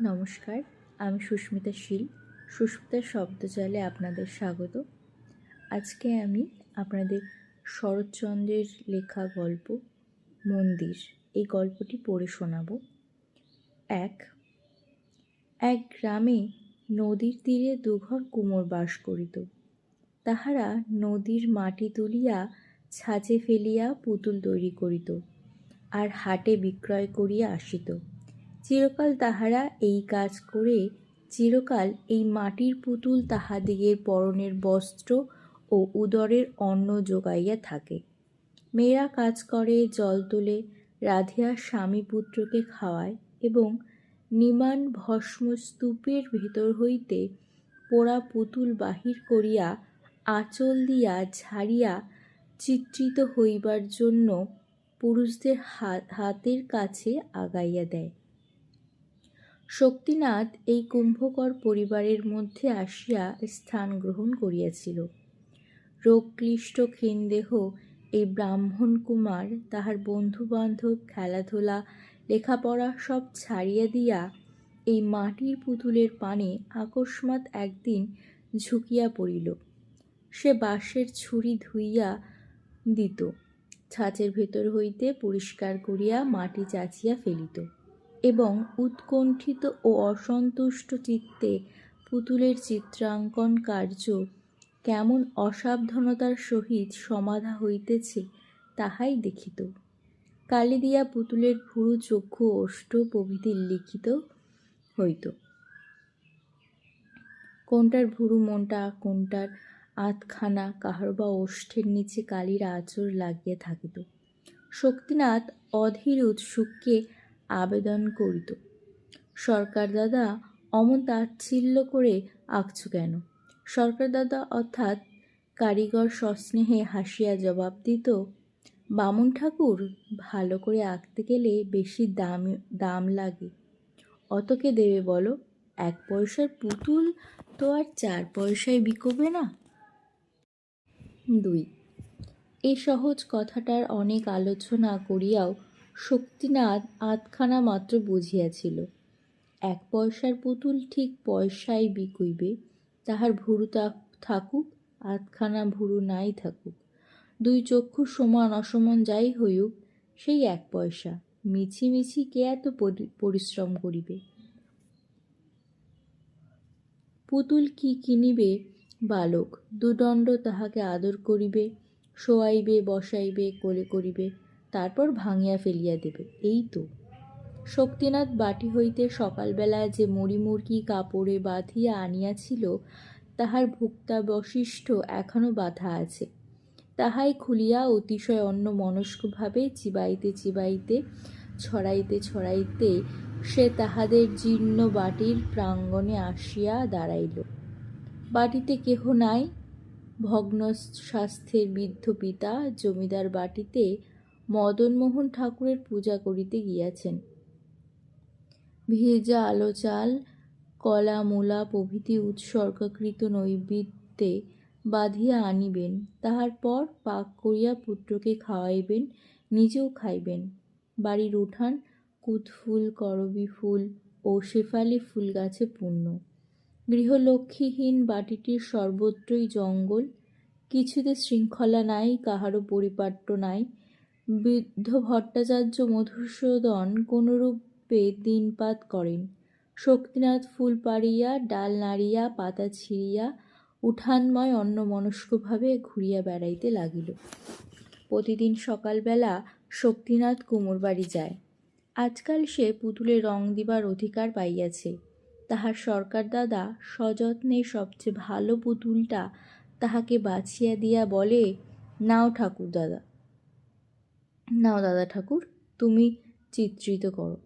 নমস্কার, আমি সুস্মিতা শীল। সুস্মিতার শব্দজালে আপনাদের স্বাগত। আজকে আমি আপনাদের শরৎচন্দ্রের লেখা গল্প মন্দির এই গল্পটি পড়ে শোনাব। এক গ্রামে নদীর তীরে দুঘর কুমোর বাস করিত। তাহারা নদীর মাটি তুলিয়া ছাঁচে ফেলিয়া পুতুল তৈরি করিত, আর হাটে বিক্রয় করিয়া আসিত। চিরকাল তাহারা এই কাজ করে চিরকাল এই মাটির পুতুল তাহাদিগের পরনের বস্ত্র ও উদরের অন্ন যোগাইয়া থাকে। মেয়েরা কাজ করে, জল তোলে, রাধিয়া স্বামী পুত্রকে খাওয়ায় এবং নিমাণ ভস্ম স্তূপের ভেতর হইতে পোড়া পুতুল বাহির করিয়া আঁচল দিয়া ঝাড়িয়া চিত্রিত হইবার জন্য পুরুষদের হাতের কাছে আগাইয়া দেয়। শক্তিনাথ এই কুম্ভকর পরিবারের মধ্যে আসিয়া স্থান গ্রহণ করিয়াছিল। রোগক্লিষ্ট ক্ষীণদেহ এই ব্রাহ্মণ কুমার তাহার বন্ধুবান্ধব, খেলাধুলা, লেখাপড়া সব ছাড়িয়া দিয়া এই মাটির পুতুলের পানে আকস্মাৎ একদিন ঝুঁকিয়া পড়িল। সে বাঁশের ছুরি ধুইয়া দিত, ছাঁচের ভেতর হইতে পরিষ্কার করিয়া মাটি চাচিয়া ফেলিত এবং উৎকণ্ঠিত ও অসন্তুষ্ট চিত্তে পুতুলের চিত্রাঙ্কন কার্য কেমন অসাবধানতার সহিত সমাধা হইতেছে তাহাই দেখিত। কালি দিয়া পুতুলের ভুরু, চক্ষু, ওষ্ঠ প্রভৃতি লিখিত হইত। কোনটার ভুরু মোটা, কোনটার আধখানা, কাহারো বা ওষ্ঠের নিচে কালির আঁচড় লাগিয়া থাকিত। শক্তিনাথ অধীর উৎসুককে আবেদন করিত, সরকার দাদা, অমন তাচ্ছিল্য করে আঁকছ কেন? সরকার দাদা অর্থাৎ কারিগর সস্নেহে হাসিয়া জবাব দিত, বামুন ঠাকুর, ভালো করে আঁকতে গেলে বেশি দাম লাগে। অত কে দেবে বলো? 1 পয়সার পুতুল তো আর 4 পয়সায় বিকোবে না। 2 এই সহজ কথাটার অনেক আলোচনা করিয়াও শক্তিনাথ আধখানা মাত্র বুঝিয়াছিল। 1 পয়সার পুতুল ঠিক পয়সায় বিকইবে, তাহার ভুরু থাকুক, আধখানা ভুরু নাই থাকুক, 2 চক্ষু সমান অসমান যাই হইউক, সেই 1 পয়সা। মিছি কে এত পরিশ্রম করিবে? পুতুল কি কিনিবে বালক, 2 দণ্ড তাহাকে আদর করিবে, শোয়াইবে, বসাইবে, কোলে করিবে, তারপর ভাঙিয়া ফেলিয়া দেবে, এই তো। শক্তিনাথ বাটি হইতে সকালবেলা যে মুড়ি কাপড়ে বাঁধিয়া আনিয়াছিল তাহার ভুক্তাবশিষ্ট এখনো বাঁধা আছে। তাহাই খুলিয়া অতিশয় অন্যমনস্কভাবে চিবাইতে ছড়াইতে সে তাহাদের জীর্ণ বাটির প্রাঙ্গণে আসিয়া দাঁড়াইল। বাটিতে কেহ নাই। ভগ্ন স্বাস্থ্যের বৃদ্ধ পিতা জমিদার বাটিতে মদনমোহন ঠাকুরের পূজা করিতে গিয়াছেন। ভেজা আলো চাল, কলা, মূলা প্রভৃতি উৎসর্গকৃত নৈবেদ্যে বাঁধিয়া আনিবেন, তাহার পর পাক করিয়া পুত্রকে খাওয়াইবেন, নিজেও খাইবেন। বাড়ির উঠান কুতফুল, করবী ফুল ও শেফালি ফুল গাছে পূর্ণ। গৃহলক্ষ্মীহীন বাটিটির সর্বত্রই জঙ্গল, কিছুতে শৃঙ্খলা নাই, কাহারও পরিপাট্য নাই। বৃদ্ধ ভট্টাচার্য মধুসূদন কোনরূপে দিনপাত করেন। শক্তিনাথ ফুল পাড়িয়া, ডাল নাড়িয়া, পাতা ছিঁড়িয়া উঠানময় অন্যমনস্কভাবে ঘুরিয়া বেড়াইতে লাগিল। প্রতিদিন সকালবেলা শক্তিনাথ কুমোর বাড়ি যায়। আজকাল সে পুতুলে রং দিবার অধিকার পাইয়াছে। তাহার সরকার দাদা সযত্নে সবচেয়ে ভালো পুতুলটা তাহাকে বাছিয়া দিয়া বলে, নাও দাদা ঠাকুর, তুমি চিত্রিত করো।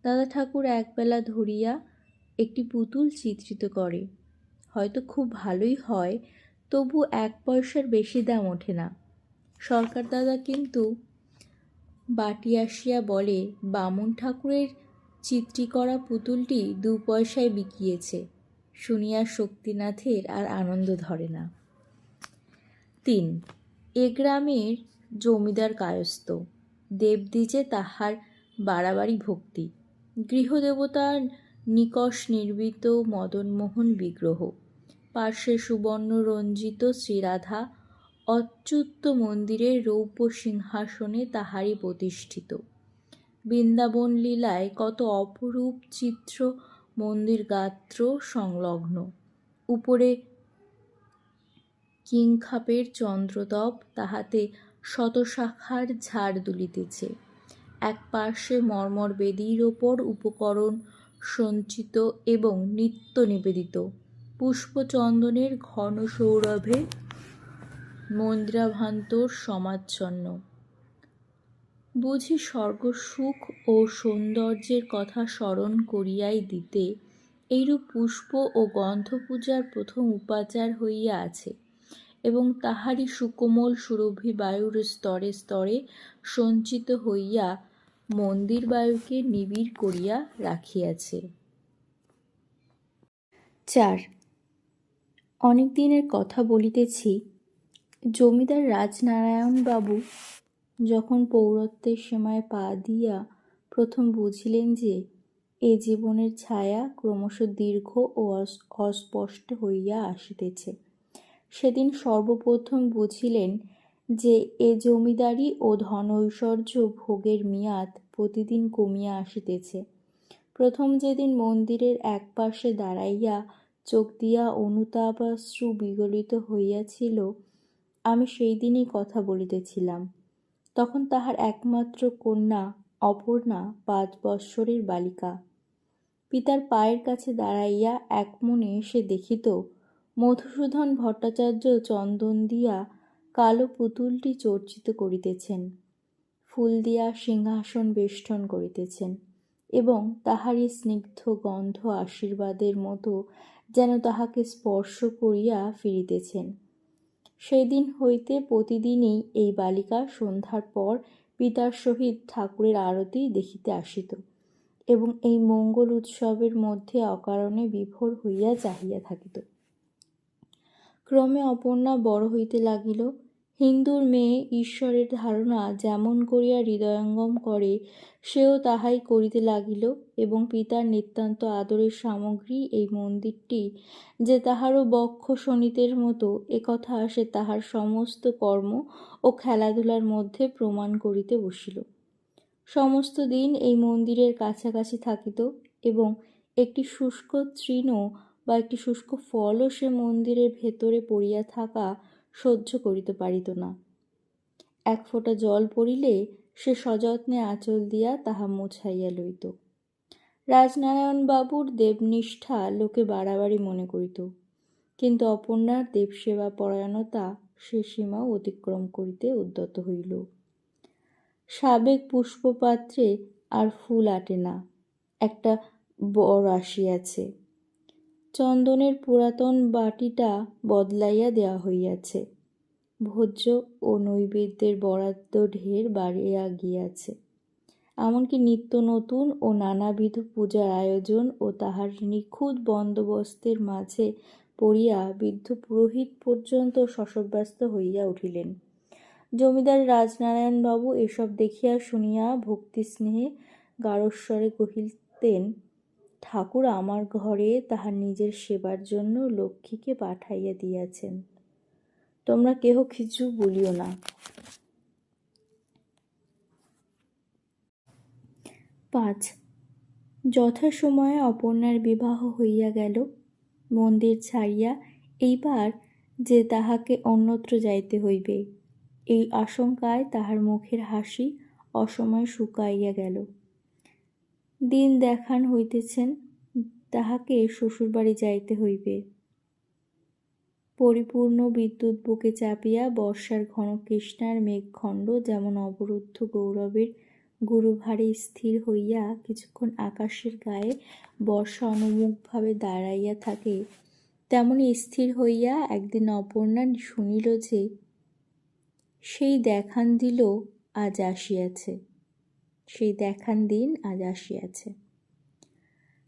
দাদা ঠাকুর একবেলা ধরিয়া একটি পুতুল চিত্রিত করে। হয়তো খুব ভালোই হয়, তবু 1 পয়সার বেশি দাম ওঠে না। সরকার দাদা কিন্তু বাটি আসিয়া বলে, বামুন ঠাকুরের চিত্রি করা পুতুলটি 2 পয়সায় বিকিয়েছে। শুনিয়া শক্তিনাথের আর আনন্দ ধরে না। 3 এ গ্রামের জমিদার কায়স্থ, দেবদ্বিজে তাহার বাড়াবাড়ি ভক্তি। গৃহদেবতার নিকষ নির্মিত মদনমোহন বিগ্রহ, পার্শ্বে সুবর্ণ রঞ্জিত শ্রীরাধা অচ্যুত মন্দিরের রৌপ্য সিংহাসনে তাহারই প্রতিষ্ঠিত। বৃন্দাবন লীলায় কত অপরূপ চিত্র মন্দির গাত্র সংলগ্ন। উপরে কিংখাপের চন্দ্রতপ, তাহাতে শতশাখার ঝাড় দুলিতেছে। এক পার্শ্বে মর্মর বেদীর ওপর উপকরণ সঞ্চিত এবং নিত্য নিবেদিত পুষ্পচন্দনের ঘন সৌরভে মন্দিরাভ্যন্তর সমাচ্ছন্ন। বুঝি স্বর্গসুখ ও সৌন্দর্যের কথা স্মরণ করিয়াই দিতে এইরূপ পুষ্প ও গন্ধপূজার প্রথম উপাচার হইয়া আছে এবং তাহারই সুকোমল সুরভি বায়ুর স্তরে স্তরে সঞ্চিত হইয়া মন্দির বায়ুকে নিবিড় করিয়া রাখিয়াছে। 4. অনেক দিনের কথা বলিতেছি। জমিদার রাজনারায়ণবাবু যখন পৌরত্বের সীমায় পা দিয়া প্রথম বুঝিলেন যে এ জীবনের ছায়া ক্রমশ দীর্ঘ ও অস্পষ্ট হইয়া আসিতেছে, সেদিন সর্বপ্রথম বুঝিলেন যে এ জমিদারি ও ধনৈশ্বর্য ভোগের মেয়াদ প্রতিদিন কমিয়া আসিতেছে। প্রথম যেদিন মন্দিরের এক পাশে দাঁড়াইয়া চোখ দিয়া অনুতাপাশ্রু বিগলিত হইয়াছিল, আমি সেই দিনই কথা বলিতেছিলাম। তখন তাহার একমাত্র কন্যা অপর্ণা 5 বৎসরের বালিকা। পিতার পায়ের কাছে দাঁড়াইয়া এক মনে সে দেখিত মধুসূদন ভট্টাচার্য চন্দন দিয়া কালো পুতুলটি চর্চিত করিতেছেন, ফুল দিয়া সিংহাসন বেষ্টন করিতেছেন এবং তাহারই স্নিগ্ধ গন্ধ আশীর্বাদের মতো যেন তাহাকে স্পর্শ করিয়া ফিরিতেছেন। সেই দিন হইতে প্রতিদিনই এই বালিকা সন্ধ্যার পর পিতার সহিত ঠাকুরের আরতি দেখিতে আসিত এবং এই মঙ্গল উৎসবের মধ্যে অকারণে বিভোর হইয়া চাহিয়া থাকিত। ক্রমে অপর্ণা বড় হইতে লাগিল। হিন্দুর মেয়ে ঈশ্বরের ধারণা যেমন করিয়া হৃদয়ঙ্গম করে সেও তাহাই করিতে লাগিল এবং পিতার নিতান্ত আদরের সামগ্রী এই মন্দিরটি যে তাহারও বক্ষ শোণিতের মতো, একথা সে তাহার সমস্ত কর্ম ও খেলাধুলার মধ্যে প্রমাণ করিতে বসিল। সমস্ত দিন এই মন্দিরের কাছাকাছি থাকিত এবং একটি শুষ্ক তৃণ বা একটি শুষ্ক ফলও সে মন্দিরের ভেতরে পড়িয়া থাকা সহ্য করিতে পারিত না। এক ফোঁটা জল পড়িলে সে সযত্নে আঁচল দিয়া তাহা মুছাইয়া লইত। রাজনারায়ণবাবুর দেবনিষ্ঠা লোকে বাড়াবাড়ি মনে করিত, কিন্তু অপর্ণার দেবসেবা পরায়ণতা সে সীমাও অতিক্রম করিতে উদ্যত হইল। সাবেক পুষ্পপাত্রে আর ফুল আটে না, একটা বর আসিয়াছে। চন্দনের পুরাতন বাটিটা বদলাইয়া দেওয়া হইয়াছে। ভোজ্য ও নৈবেদ্যের বরাদ্দ ঢের বাড়িয়া গিয়াছে। এমনকি নিত্য নতুন ও নানাবিধ পূজার আয়োজন ও তাহার নিখুঁত বন্দোবস্তের মাঝে পড়িয়া বৃদ্ধ পুরোহিত পর্যন্ত শশব্যস্ত হইয়া উঠিলেন। জমিদার রাজনারায়ণবাবু এসব দেখিয়া শুনিয়া ভক্তিস্নেহে গাঢ়স্বরে কহিতেন, ঠাকুর আমার ঘরে তাহার নিজের সেবার জন্য লক্ষ্মীকে পাঠাইয়া দিয়াছেন, তোমরা কেহ কিছু বলিও না। 5. যথাসময়ে অপর্ণার বিবাহ হইয়া গেল। মন্দির ছাড়িয়া এইবার যে তাহাকে অন্যত্র যাইতে হইবে, এই আশঙ্কায় তাহার মুখের হাসি অসময়ে শুকাইয়া গেল। দিন দেখান হইতেছেন তাহাকে শ্বশুরবাড়ি যাইতে হইবে। পরিপূর্ণ বিদ্যুৎ বুকে চাপিয়া বর্ষার ঘন কৃষ্ণার মেঘখণ্ড যেমন অবরুদ্ধ গৌরবের গুরুভারে স্থির হইয়া কিছুক্ষণ আকাশের গায়ে বর্ষা অনুমুখভাবে দাঁড়াইয়া থাকে, তেমনি স্থির হইয়া একদিন অপর্ণা শুনিল যে সেই দেখান দিল আজ আসিয়াছে, সেই দেখান দিন আজ আসিয়াছে।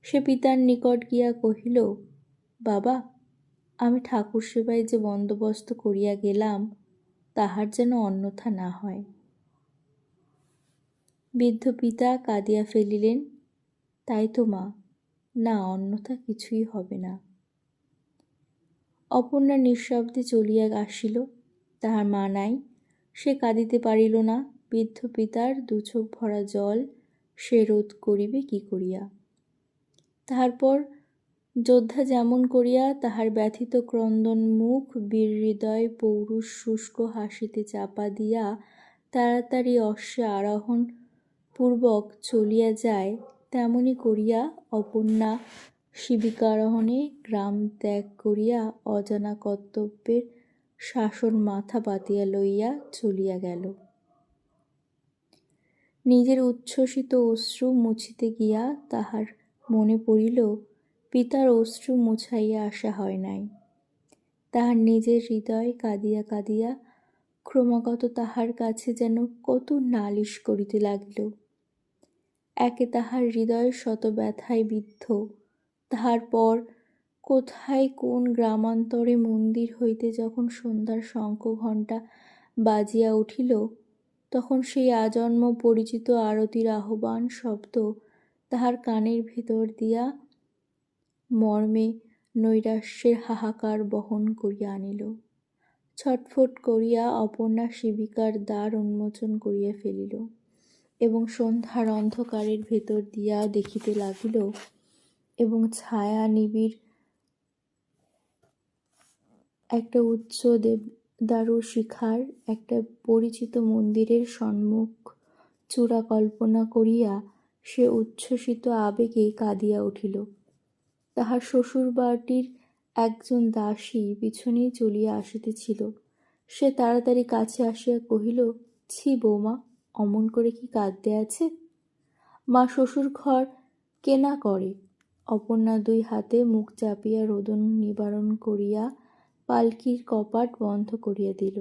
সে পিতার নিকট গিয়া কহিল, বাবা, আমি ঠাকুর সেবায় যে বন্দোবস্ত করিয়া গেলাম তাহার যেন অন্যথা না হয়। বৃদ্ধ পিতা কাঁদিয়া ফেলিলেন। তাই তো মা, না অন্যথা কিছুই হবে না। অপর্ণা নিঃশব্দে চলিয়া আসিল। তাহার মা নাই, সে কাঁদিতে পারিল না। বৃদ্ধ পিতার দুচোখ ভরা জল সে রোধ করিবে কি করিয়া? তাহার পর যোদ্ধা যেমন করিয়া তাহার ব্যথিত ক্রন্দন মুখ বীর হৃদয় পৌরুষ শুষ্ক হাসিতে চাপা দিয়া তাড়াতাড়ি অশ্বে আরোহণ পূর্বক চলিয়া যায়, তেমনি করিয়া অপর্ণা শিবিকারোহণে গ্রাম ত্যাগ করিয়া অজানা কর্তব্যের শাসন মাথা পাতিয়া লইয়া চলিয়া গেল। নিজের উচ্ছ্বসিত অশ্রু মুছিতে গিয়া তাহার মনে পড়িল, পিতার অশ্রু মুছাইয়া আসা হয় নাই। তাহার নিজের হৃদয় কাঁদিয়া কাঁদিয়া ক্রমাগত তাহার কাছে যেন কত নালিশ করিতে লাগিল। একে তাহার হৃদয় শত ব্যথায় বিদ্ধ, তাহার পর কোথায় কোন গ্রামান্তরে মন্দির হইতে যখন সন্ধ্যার শঙ্খ ঘণ্টা বাজিয়া উঠিল, তখন সেই আজন্ম পরিচিত আরতির আহ্বান শব্দ তাহার কানের ভিতর দিয়া মর্মে নৈরাশ্যের হাহাকার বহন করিয়া আনিল। ছটফট করিয়া অপর্ণা শিবিকার দ্বার উন্মোচন করিয়া ফেলিল এবং সন্ধ্যার অন্ধকারের ভেতর দিয়া দেখিতে লাগিল, এবং ছায়া নিবিড় একটা উচ্চ দেবদারু শিখার একটা পরিচিত মন্দিরের সম্মুখ চূড়া কল্পনা করিয়া সে উচ্ছ্বসিত আবেগে কাঁদিয়া উঠিল। তাহার শ্বশুর বাড়ির একজন দাসী পিছনেই চলিয়া আসিতেছিল। সে তাড়াতাড়ি কাছে আসিয়া কহিল, ছি বৌমা, অমন করে কি কাঁদতে আছে? মা শ্বশুর ঘর কেনা করে। অপর্ণা দুই হাতে মুখ চাপিয়া রোদন নিবারণ করিয়া পালকির কপাট বন্ধ করিয়া দিল।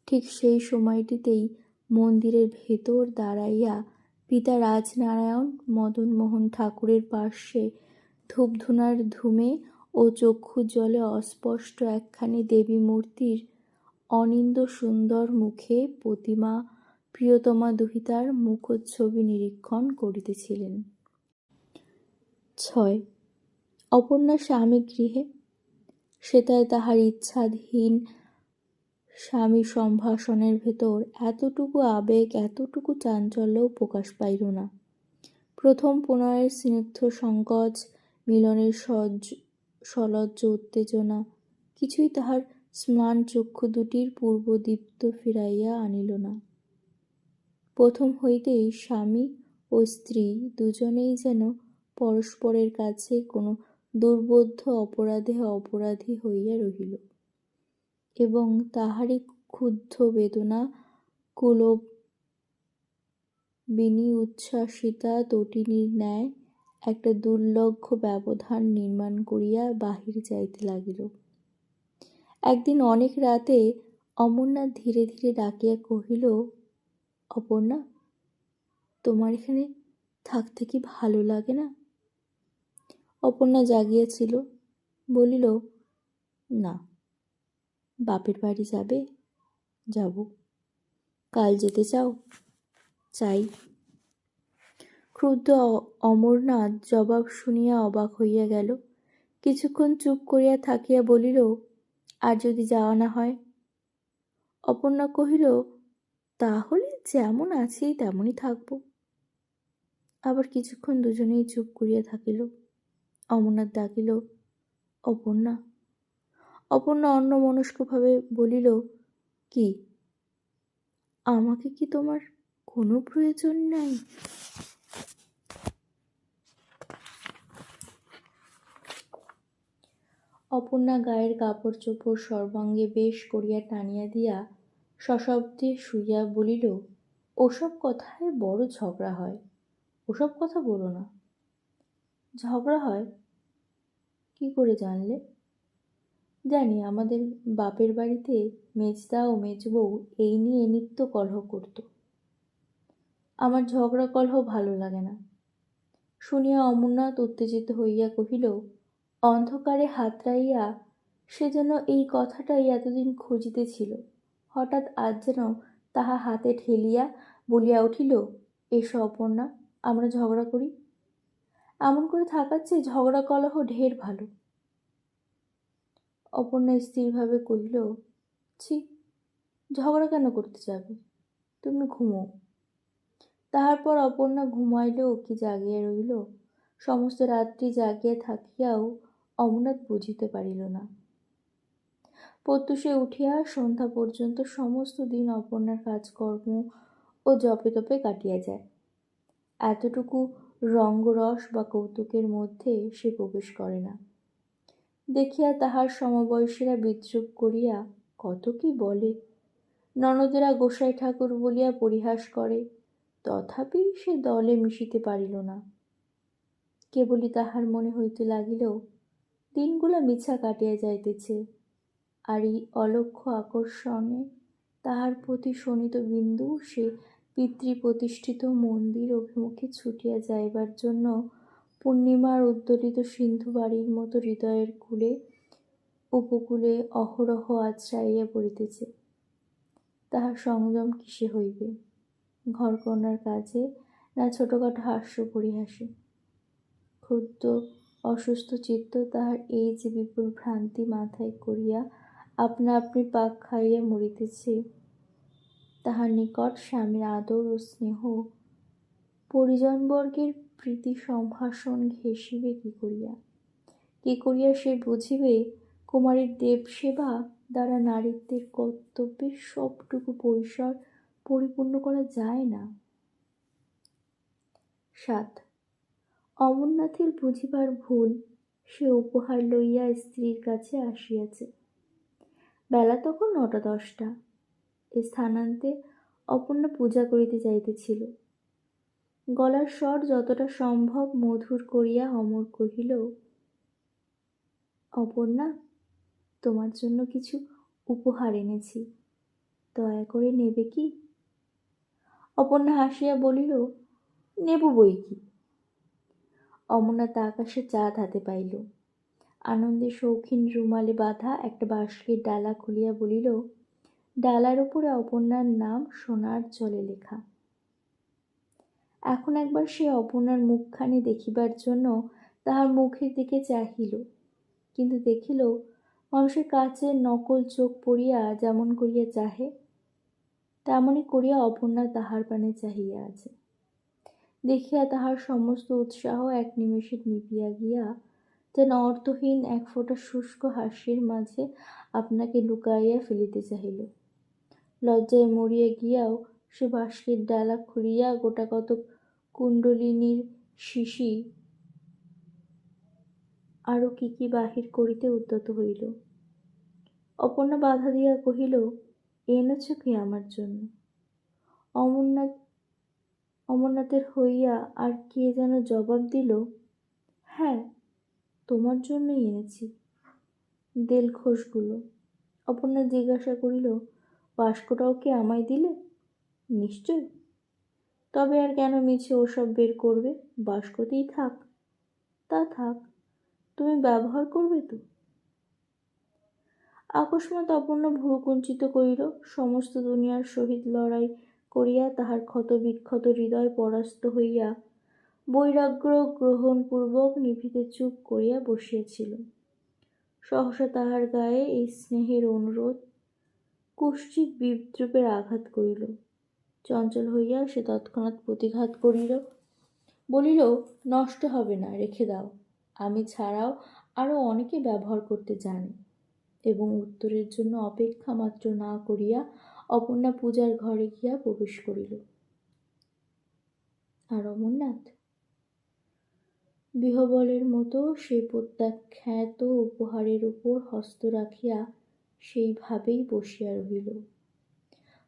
ঠিক সেই সময়টিতেই মন্দিরের ভেতর দাঁড়াইয়া পিতা রাজনারায়ণ মদনমোহন ঠাকুরের পার্শ্বে ধূপধুনার ধূমে ও চক্ষু জলে অস্পষ্ট একখানি দেবী মূর্তির অনিন্দ সুন্দর মুখে প্রতিমা প্রিয়তমা দুহিতার মুখচ্ছবি নিরীক্ষণ করিতেছিলেন। 6. অপর্ণার স্বামী গৃহে। সেটাই তাহার ইচ্ছাধীন স্বামী সম্ভাষণের ভেতর এতটুকু আবেগ, এতটুকু চাঞ্চল্যও প্রকাশ পাইল না। প্রথম প্রণয়ের স্নিগ্ধ সংকোচ, মিলনের সলজ্জ উত্তেজনা কিছুই তাহার ম্লান চক্ষু দুটির পূর্বদীপ্ত ফিরাইয়া আনিল না। প্রথম হইতেই স্বামী ও স্ত্রী দুজনেই যেন পরস্পরের কাছে কোনো দুর্বোধ্য অপরাধে অপরাধী হইয়া রহিল, এবং তাহারই ক্ষুব্ধ বেদনা কুলবিনী উচ্ছ্বাসিতা তটিনীর ন্যায় একটা দুর্লক্ষ ব্যবধান নির্মাণ করিয়া বাহির যাইতে লাগিল। একদিন অনেক রাতে অমরনাথ ধীরে ধীরে ডাকিয়া কহিল, অপর্ণা, তোমার এখানে থাকতে কি ভালো লাগে না? অপর্ণা জাগিয়াছিল, বলিল, না। বাপের বাড়ি যাবে? যাব। কাল যেতে চাও? চাই। ক্রুদ্ধ অমরনাথ জবাব শুনিয়া অবাক হইয়া গেল। কিছুক্ষণ চুপ করিয়া থাকিয়া বলিল, আর যদি যাওয়া না হয়? অপর্ণা কহিল, তাহলে যেমন আছি তেমনই থাকব। আবার কিছুক্ষণ দুজনেই চুপ করিয়া থাকিল। অমরনাথ ডাকিল, অপর্ণা। অপর্ণা অন্যমনস্কভাবে বলিল, কি? আমাকে কি তোমার কোনো প্রয়োজন নাই? অপর্ণা গায়ের কাপড় চোপড় সর্বাঙ্গে বেশ করিয়া টানিয়া দিয়া সশব্দে শুইয়া বলিল, ওসব কথায় বড় ঝগড়া হয়, ওসব কথা বলো না। ঝগড়া হয়? কি করে জানলে? জানি, আমাদের বাপের বাড়িতে মেজদা ও মেজবউ এই নিয়ে নিত্য কলহ করত। আমার ঝগড়া কলহ ভালো লাগে না। শুনিয়া অমরনাথ উত্তেজিত হইয়া কহিল, অন্ধকারে হাতড়াইয়া সে যেন এই কথাটাই এতদিন খুঁজিতেছিল। হঠাৎ আজ যেন তাহা হাতে ঠেলিয়া বলিয়া উঠিল, এসো অপর্ণা, আমরা ঝগড়া করি? এমন করে থাকার চেয়ে ঝগড়া কলহ ঢের ভালো। অপর্ণা স্থিরভাবে কহিল, ছি, ঝগড়া কেন করতে যাবে? তুমি ঘুমো। তাহার পর অপর্ণা ঘুমাইলেও কি জাগিয়া রহিল? সমস্ত রাত্রি জাগিয়া থাকিয়াও অমরনাথ বুঝিতে পারিল না। প্রত্যুষে উঠিয়া সন্ধ্যা পর্যন্ত সমস্ত দিন অপর্ণার কাজকর্ম ও জপে তপে কাটিয়া যায়। এতটুকু রঙ্গরস বা কৌতুকের মধ্যে সে প্রবেশ করে না। দেখিয়া তাহার সমবয়সীরা বিদ্রূপ করিয়া কত কি বলে। ননদেরা গোসাই ঠাকুর বলিয়া পরিহাস করে, তথাপি সে দলে মিশিতে পারিল না। কেবলই তাহার মনে হইতে লাগিল দিনগুলা মিছা কাটিয়া যাইতেছে, আর এই অলক্ষ্য আকর্ষণে তাহার প্রতি শোণিত বিন্দু সে পিতৃপ্রতিষ্ঠিত মন্দির অভিমুখে ছুটিয়া যাইবার জন্য পূর্ণিমার উদ্দোলিত সিন্ধু বাড়ির মতো হৃদয়ের কূলে উপকূলে অহরহ আছড়াইয়া পড়িতেছে। তাহার সংযম কিসে হইবে? ঘরকন্নার কাজে, না ছোটখাটো হাস্য পরিহাসে? ক্ষুদ্র অসুস্থ চিত্ত তাহার এই যে বিপুল ভ্রান্তি মাথায় করিয়া আপনা আপনি পাক খাইয়া মরিতেছে, তাহার নিকট স্বামীর আদর ও স্নেহ, পরিজনবর্গের প্রীতি সম্ভাষণ ঘেঁষিবে কি করিয়া? কি করিয়া সে বুঝিবে কুমারীর দেবসেবা দ্বারা নারীত্বের কর্তব্যের সবটুকু পরিসর পরিপূর্ণ করা যায় না? ৭. অমরনাথের বুঝিবার ভুল। সে উপহার লইয়া স্ত্রীর কাছে আসিয়াছে। বেলা তখন ৯টা-১০টা। স্থানান্তে অপর্ণা পূজা করিতে যাইতেছিল। গলার স্বর যতটা সম্ভব মধুর করিয়া অমর কহিল, অপর্ণা, তোমার জন্য কিছু উপহার এনেছি, দয়া করে নেবে কি? অপর্ণা হাসিয়া বলিল, নেব বই কি। অমরনাথ আকাশে চাঁদ হাতে পাইল। আনন্দে শৌখিন রুমালে বাঁধা একটা বাঁশলির ডালা খুলিয়া বলিল, ডালার উপরে অপর্ণার নাম সোনার জলে লেখা। এখন একবার সে অপর্ণার মুখখানি দেখিবার জন্য তাহার মুখের দিকে চাহিল, কিন্তু দেখিল মানুষের কাছের নকল চোখ পড়িয়া যেমন করিয়া চাহে, তেমনি করিয়া অপর্ণা তাহার পানে চাহিয়া আছে। দেখিয়া তাহার সমস্ত উৎসাহ এক নিমেষে নিভিয়া গিয়া যেন অর্থহীন এক ফোঁটা শুষ্ক হাসির মাঝে আপনাকে লুকাইয়া ফেলিতে চাহিল। লজ্জায় মরিয়া গিয়াও সে বাঁশলির ডালা খুলিয়া গোটাকতক কুণ্ডলিনীর শিশি আরো কি কি বাহির করিতে উদ্যত হইল। অপর্ণা বাধা দিয়া কহিল, এনেছ কি আমার জন্য? অমরনাথের হইয়া আর কে যেন জবাব দিল, হ্যাঁ, তোমার জন্যই এনেছি। দেলখোসগুলো। অপর্ণা জিজ্ঞাসা করিল, বাস্কটাও কি আমায় দিলে? নিশ্চয়। তবে আর কেন মিছে ওসব বের করবে? বাস্কতেই থাক। তা থাক, তুমি ব্যবহার করবে তো? আকস্মাৎ অপর্ণা ভ্রু কুঞ্চিত করিল। সমস্ত দুনিয়ার সহিত লড়াই করিয়া তাহার ক্ষত বিক্ষত হৃদয় পরাস্ত হইয়া বৈরাগ্য গ্রহণপূর্বক নিভৃতে চুপ করিয়া বসিয়াছিল। সহসা তাহার গায়ে এই স্নেহের অনুরোধ কুৎসিত বিদ্রূপের আঘাত করিল। চঞ্চল হইয়া সে তৎক্ষণাৎ প্রতিঘাত করিল, বলিল, নষ্ট হবে না, রেখে দাও। আমি ছাড়াও আরও অনেকে ব্যবহার করতে জানে। এবং উত্তরের জন্য অপেক্ষা মাত্র না করিয়া অপর্ণা পূজার ঘরে গিয়া প্রবেশ করিল। আর অমরনাথ বিহবলের মতো সে প্রত্যাখ্যাত উপহারের উপর হস্ত রাখিয়া সেইভাবেই বসিয়া রহিল।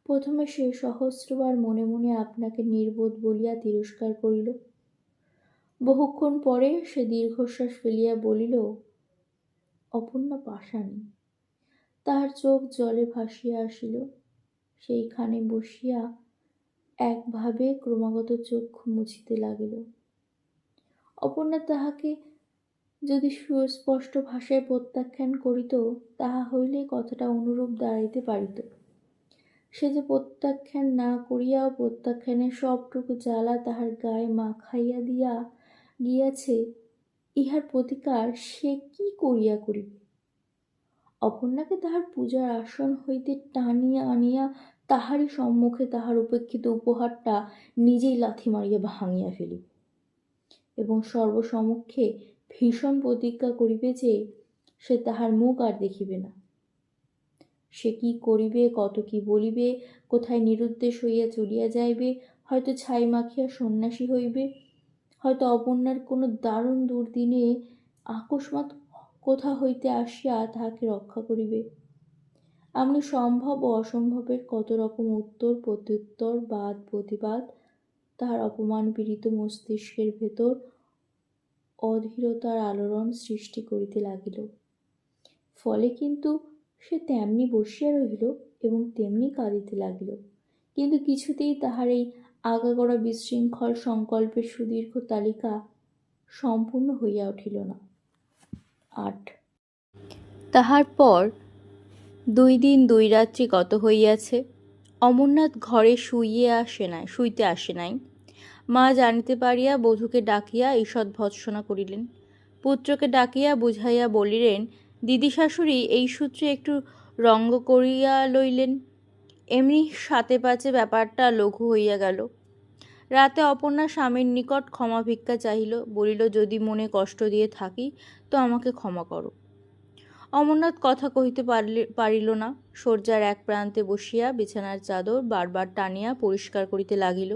প্রথমে সে সহস্রবার মনে মনে আপনাকে নির্বোধ বলিয়া তিরস্কার করিল। বহুক্ষণ পরে সে দীর্ঘশ্বাস ফেলিয়া বলিল, অপর্ণা পাষাণী। তাহার চোখ জলে ভাসিয়া আসিল। সেইখানে বসিয়া একভাবে ক্রমাগত চক্ষু মুছিতে লাগিল। অপর্ণা তাহাকে যদি সুস্পষ্ট ভাষায় প্রত্যাখ্যান করিত, তাহা হইলে কথাটা অনুরূপ দাঁড়াইতে পারিত। সে যে প্রত্যাখ্যান না করিয়াও প্রত্যাখ্যানের সবটুকু জ্বালা তাহার গায়ে মাখাইয়া দিয়া গিয়াছে, ইহার প্রতিকার সে কি করিয়া করিবে? অপর্ণাকে তাহার পূজার আসন হইতে টানিয়া আনিয়া তাহারই সম্মুখে তাহার উপেক্ষিত উপহারটা নিজেই লাথি মারিয়া ভাঙিয়া ফেলিবে এবং সর্বসমক্ষে ভীষণ প্রতিজ্ঞা করিবে যে সে তাহার মুখ আর দেখিবে না। সে কি করিবে, কত কি বলিবে, কোথায় নিরুদ্দেশ হইয়া চলিয়া যাইবে, হয়তো ছাই মাখিয়া সন্ন্যাসী হইবে, হয়তো অপর্ণার কোনো দারুণ দুর্দিনে আকস্মাৎ কোথা হইতে আসিয়া তাহাকে রক্ষা করিবে। এমনি সম্ভব ও অসম্ভবের কত রকম উত্তর প্রত্যুত্তর বাদ প্রতিবাদ তাহার অপমান পীড়িত মস্তিষ্কের ভেতর অধীরতার আলোড়ন সৃষ্টি করিতে লাগিল। ফলে কিন্তু সে তেমনি বসিয়া রহিল এবং তেমনি কাঁদিতে লাগিল, কিন্তু কিছুতেই তাহার এই আগাগোড়া বিশৃঙ্খল সংকল্পের সুদীর্ঘ তালিকা সম্পূর্ণ হইয়া উঠিল না। ৮ তাহার পর 2 দিন 2 রাত্রি গত হইয়াছে। অমরনাথ ঘরে শুইতে আসে নাই। মা জানিতে পারিয়া বধূকে ডাকিয়া ঈষৎ ভর্ৎসনা করিলেন। পুত্রকে ডাকিয়া বুঝাইয়া বলিলেন, দিদি শাশুড়ি এই সূত্রে একটু রঙ্গ করিয়া লইলেন। এমনি সাতে পাঁচে ব্যাপারটা লঘু হইয়া গেল। রাতে অপর্ণা স্বামীর নিকট ক্ষমা ভিক্ষা চাহিল, বলিল, যদি মনে কষ্ট দিয়ে থাকি তো আমাকে ক্ষমা করো। অমরনাথ কথা কহিতে পারিল না। শয্যার এক প্রান্তে বসিয়া বিছানার চাদর বারবার টানিয়া পরিষ্কার করিতে লাগিল।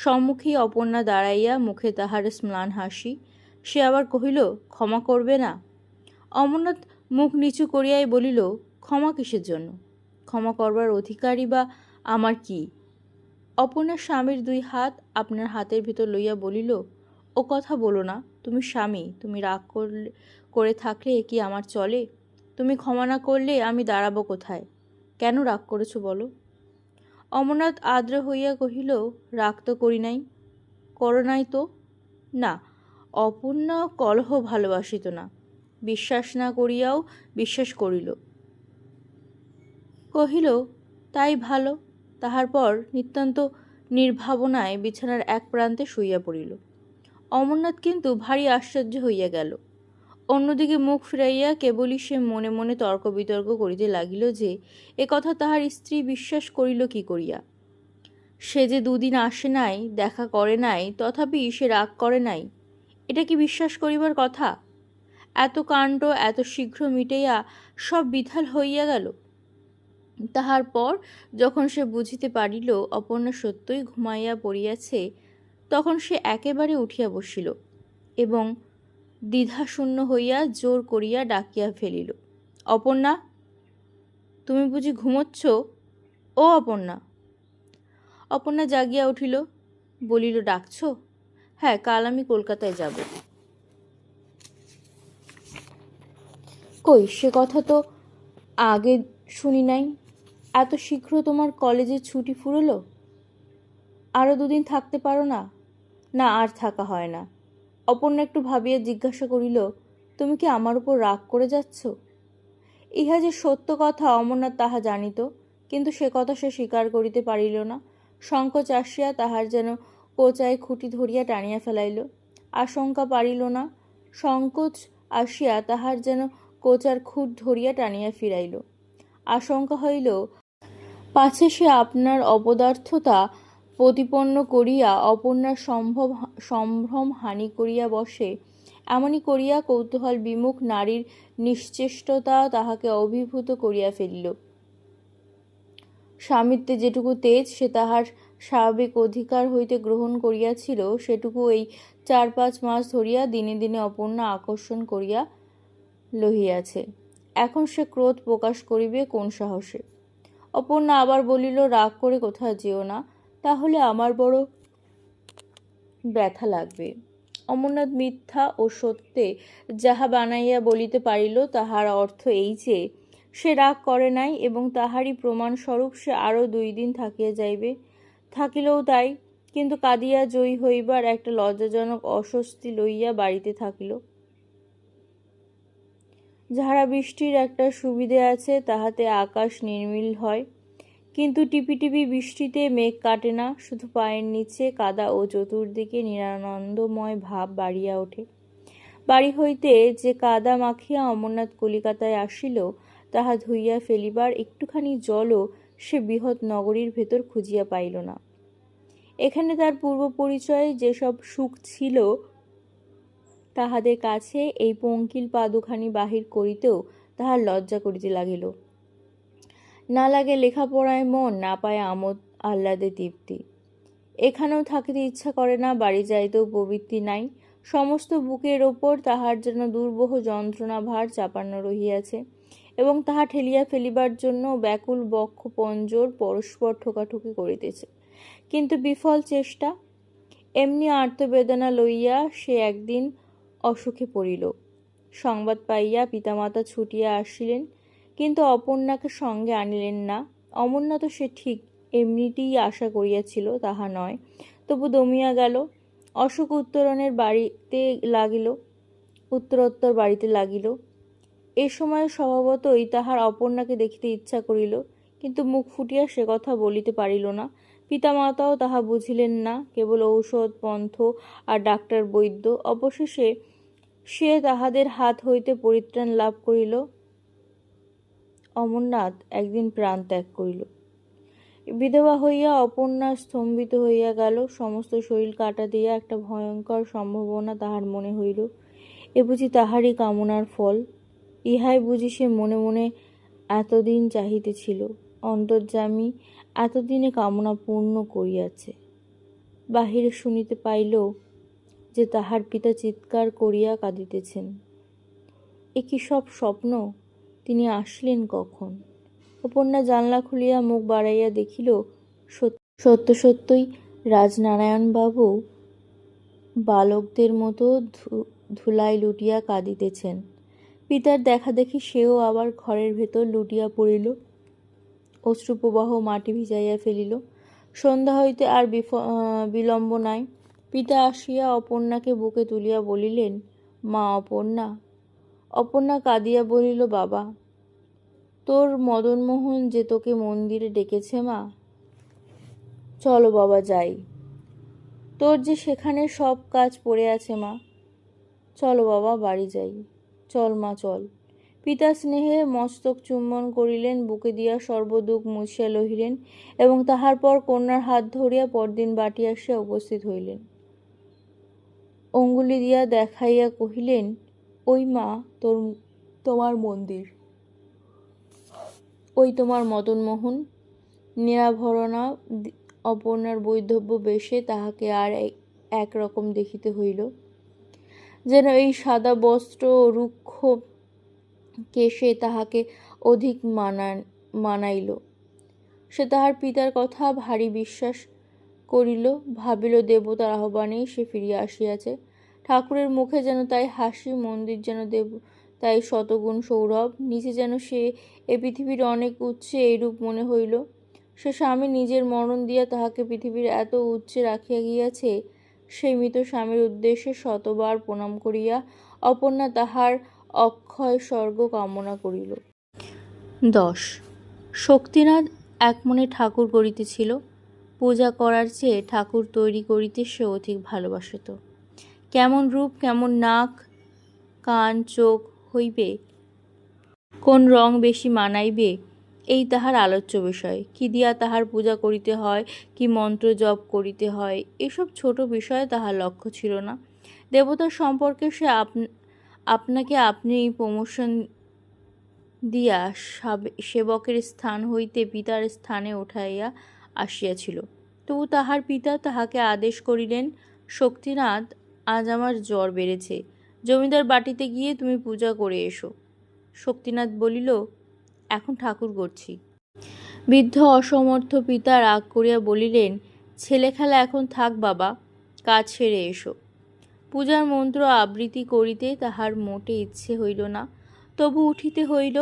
সম্মুখেই অপর্ণা দাঁড়াইয়া, মুখে তাহার ম্লান হাসি। সে আবার কহিল, ক্ষমা করবে না? অমরনাথ মুখ নিচু করিয়াই বলিল, ক্ষমা কিসের জন্য? ক্ষমা করবার অধিকারই বা আমার কি? অপর্ণার স্বামীর 2 হাত আপনার হাতের ভিতর লইয়া বলিল, ও কথা বলো না। তুমি স্বামী, তুমি রাগ করে থাকলে কি আমার চলে? তুমি ক্ষমা না করলে আমি দাঁড়াবো কোথায়? কেন রাগ করেছো বলো? অমরনাথ আর্দ্র হইয়া কহিল, রাগ তো করি নাই। করো নাই তো? না, অপর্ণা কলহ ভালোবাসিত না। বিশ্বাস না করিয়াও বিশ্বাস করিল। কহিল, তাই ভালো। তাহার পর নিতান্ত নির্ভাবনায় বিছানার এক প্রান্তে শুইয়া পড়িল। অমরনাথ কিন্তু ভারী আশ্চর্য হইয়া গেল। অন্যদিকে মুখ ফিরাইয়া কেবলই সে মনে মনে তর্ক বিতর্ক করিতে লাগিল যে এ কথা তাহার স্ত্রী বিশ্বাস করিল কি করিয়া। সে যে 2 দিন আসে নাই, দেখা করে নাই, তথাপি সে রাগ করে নাই, এটা কি বিশ্বাস করিবার কথা? এত কাণ্ড এত শীঘ্র মিটাইয়া সব বিথাল হইয়া গেল। তাহার পর যখন সে বুঝিতে পারিল অপর্ণা সত্যই ঘুমাইয়া পড়িয়াছে, তখন সে একেবারে উঠিয়া বসিল এবং দ্বিধাশূন্য হইয়া জোর করিয়া ডাকিয়া ফেলিল, অপর্ণা, তুমি বুঝি ঘুমোচ্ছ? ও অপর্ণা! অপর্ণা জাগিয়া উঠিল, বলিল, ডাকছ? হ্যাঁ, কাল আমি কলকাতায় যাব। কই, সে কথা তো আগে শুনি নাই। এত শীঘ্র তোমার কলেজের ছুটি ফুরল? আরও 2 দিন থাকতে পারো না? না, আর থাকা হয় না। অপর্ণা একটু ভাবিয়া জিজ্ঞাসা করিল, তুমি কি আমার উপর রাগ করে যাচ্ছ? ইহা যে সত্য কথা অমরনাথ তাহা জানিত, কিন্তু সে কথা সে স্বীকার করিতে পারিল না। সংকোচ আসিয়া তাহার যেন কোচায় খুঁটি ধরিয়া টানিয়া ফেলাইল। আশঙ্কা পারিল না। সংকোচ আসিয়া তাহার যেন কোচার খুঁট ধরিয়া টানিয়া ফিরাইল। আশঙ্কা হইল, পাছে সে আপনার অপদার্থতা প্রতিপন্ন করিয়া অপর্ণার সম্ভ্রম হানি করিয়া বসে। এমনি করিয়া কৌতূহল বিমুখ নারীর নিশ্চেষ্টতা তাহাকে অভিভূত করিয়া ফেলিল। স্বামিত্বে যেটুকু তেজ সে তাহার স্বাভাবিক অধিকার হইতে গ্রহণ করিয়াছিল, সেটুকু এই 4-5 মাস ধরিয়া দিনে দিনে অপর্ণা আকর্ষণ করিয়া লহিয়াছে। এখন সে ক্রোধ প্রকাশ করিবে কোন সাহসে? অপর্ণা আবার বলিল, রাগ করে কোথাও যেও না, তাহলে আমার বড় ব্যথা লাগবে। অমরনাথ মিথ্যা ও সত্যে যাহা বানাইয়া বলিতে পারিল তাহার অর্থ এই যে সে রাগ করে নাই এবং তাহারই প্রমাণস্বরূপ সে আরও 2 দিন থাকিয়া যাইবে। থাকিলেও তাই, কিন্তু কাঁদিয়া জয়ী হইবার একটা লজ্জাজনক অস্বস্তি লইয়া বাড়িতে থাকিল। ঝাড়া বৃষ্টির একটা সুবিধে আছে, তাহাতে আকাশ নির্মল হয়, কিন্তু টিপি টিপি বৃষ্টিতে মেঘ কাটে না, শুধু পায়ের নিচে কাদা ও চতুর্দিকে নিরানন্দময় ভাব বাড়িয়া ওঠে। বাড়ি হইতে যে কাদা মাখিয়া অমরনাথ কলিকাতায় আসিল, তাহা ধুইয়া ফেলিবার একটুখানি জলও সে বৃহৎ নগরীর ভেতর খুঁজিয়া পাইল না। এখানে তার পূর্ব পরিচয়ে যেসব সুখ ছিল, তাহাদের কাছে এই পঙ্কিল পা দুখানি বাহির করিতেও তাহার লজ্জা করিতে লাগিল। না লাগে লেখাপড়ায় মন, না পায় আমোদ আহ্লাদে তৃপ্তি। এখানেও থাকিতে ইচ্ছা করে না, বাড়ি যাইতেও প্রবৃত্তি নাই। সমস্ত বুকের ওপর তাহার যেন দুর্বহ যন্ত্রণা ভার চাপানো রহিয়াছে, এবং তাহা ঠেলিয়া ফেলিবার জন্য ব্যাকুল বক্ষ পঞ্জর পরস্পর ঠোকাঠুকি করিতেছে, কিন্তু বিফল চেষ্টা। এমনি আর্তবেদনা লইয়া সে একদিন অসুখে পড়িল। সংবাদ পাইয়া পিতামাতা ছুটিয়া আসিলেন, কিন্তু অপর্ণাকে সঙ্গে আনিলেন না। অমরনাথ সে ঠিক এমনিটিই আশা করিয়াছিল, তাহা নয়, তবু দমিয়া গেল। অসুখ উত্তরোত্তর বাড়িতে লাগিল। এ সময় স্বভাবতই তাহার অপর্ণাকে দেখিতে ইচ্ছা করিল, কিন্তু মুখ ফুটিয়া সে কথা বলিতে পারিল না। পিতামাতাও তাহা বুঝিলেন না, কেবল ঔষধ পন্থ আর ডাক্তার বৈদ্য। অবশেষে সে তাহাদের হাত হইতে পরিত্রাণ লাভ করিল। অমরনাথ একদিন প্রাণ ত্যাগ করিল। বিধবা হইয়া অপর্ণা স্তম্ভিত হইয়া গেল। সমস্ত শরীর কাটা দিয়া একটা ভয়ঙ্কর সম্ভাবনা তাহার মনে হইল। এ বুঝি তাহারই কামনার ফল? ইহাই বুঝি সে মনে মনে এতদিন চাহিতেছিল। অন্তর্যামী এতদিনে কামনা পূর্ণ করিয়াছে। বাহিরে শুনিতে পাইল যে তাহার পিতা চিৎকার করিয়া কাঁদিতেছেন। এ কি সব স্বপ্ন? তিনি আসলেন কখন? অপর্ণা জানলা খুলিয়া মুখ বাড়াইয়া দেখিল, সত্য সত্যই রাজনারায়ণবাবু বালকদের মতো ধুলাই লুটিয়া কাঁদিতেছেন। পিতার দেখা দেখি সেও আবার ঘরের ভেতর লুটিয়া পড়িল, অশ্রুপ্রবাহ মাটি ভিজাইয়া ফেলিল। সন্ধ্যা হইতে আর বিলম্ব নাই। পিতা আসিয়া অপর্ণাকে বুকে তুলিয়া বলিলেন, মা অপর্ণা। অপর্ণা কাঁদিয়া বলিল, বাবা, তোর মদনমোহন যে তোকে মন্দিরে ডেকেছে মা। চলো বাবা যাই। তোর যে সেখানে সব কাজ পড়ে আছে মা। চলো বাবা বাড়ি যাই। চল মা চল। পিতা স্নেহে মস্তক চুম্বন করিলেন, বুকে দিয়া সর্বদুঃখ মুছিয়া লহিলেন, এবং তাহার পর কন্যার হাত ধরিয়া পরদিন বাটি আসিয়া উপস্থিত হইলেন। অঙ্গুলি দিয়া দেখাইয়া কহিলেন, ওই মা তোমার মন্দির, ওই তোমার মদনমোহন। নিরাভরণা অপর্ণার বৈধব্য বেশে তাহাকে আর একরকম দেখিতে হইল, যেন এই সাদা বস্ত্র ও রুক্ষ কেশে তাহাকে অধিক মানাইল। সে তাহার পিতার কথা ভারী বিশ্বাস করিল, ভাবিল দেবতার আহ্বানেই সে ফিরিয়া আসিয়াছে। ঠাকুরের মুখে যেন তাই হাসি, মন্দির যেন তাই শতগুণ সৌরভ। নিজে যেন সে এ পৃথিবীর অনেক উচ্চে এইরূপ মনে হইল। সে স্বামী নিজের মরণ দিয়া তাহাকে পৃথিবীর এত উচ্চে রাখিয়া গিয়াছে, সেই মৃত স্বামীর উদ্দেশ্যে শতবার প্রণাম করিয়া অপর্ণা তাহার অক্ষয় স্বর্গ কামনা করিল। 10. শক্তিনাথ একমনে ঠাকুর গড়িতেছিল। পূজা করার চেয়ে ঠাকুর তৈরি করিতে সে অধিক ভালোবাসিত। কেমন রূপ, কেমন নাক, কান, চোখ হইবে, কোন রং বেশি মানাইবে, এই তাহার আলোচ্য বিষয়। কি দিয়া তাহার পূজা করিতে হয়, কি মন্ত্র জপ করিতে হয়, এসব ছোট বিষয়ে তাহার লক্ষ্য ছিল না। দেবতার সম্পর্কে সে আপনাকে আপনি প্রমোশন দিয়া সেবকের স্থান হইতে পিতার স্থানে উঠাইয়া আসিয়াছিল। তবু তাহার পিতা তাহাকে আদেশ করিলেন, শক্তিনাথ, আজ আমার জ্বর বেড়েছে, জমিদার বাটিতে গিয়ে তুমি পূজা করে এসো। শক্তিনাথ বলিল, এখন ঠাকুর গড়ছি। বৃদ্ধ অসমর্থ পিতা রাগ করিয়া বলিলেন, ছেলে খেলা এখন থাক বাবা, কাজ সেরে এসো। পূজার মন্ত্র আবৃত্তি করিতে তাহার মোটে ইচ্ছে হইল না, তবু উঠিতে হইল।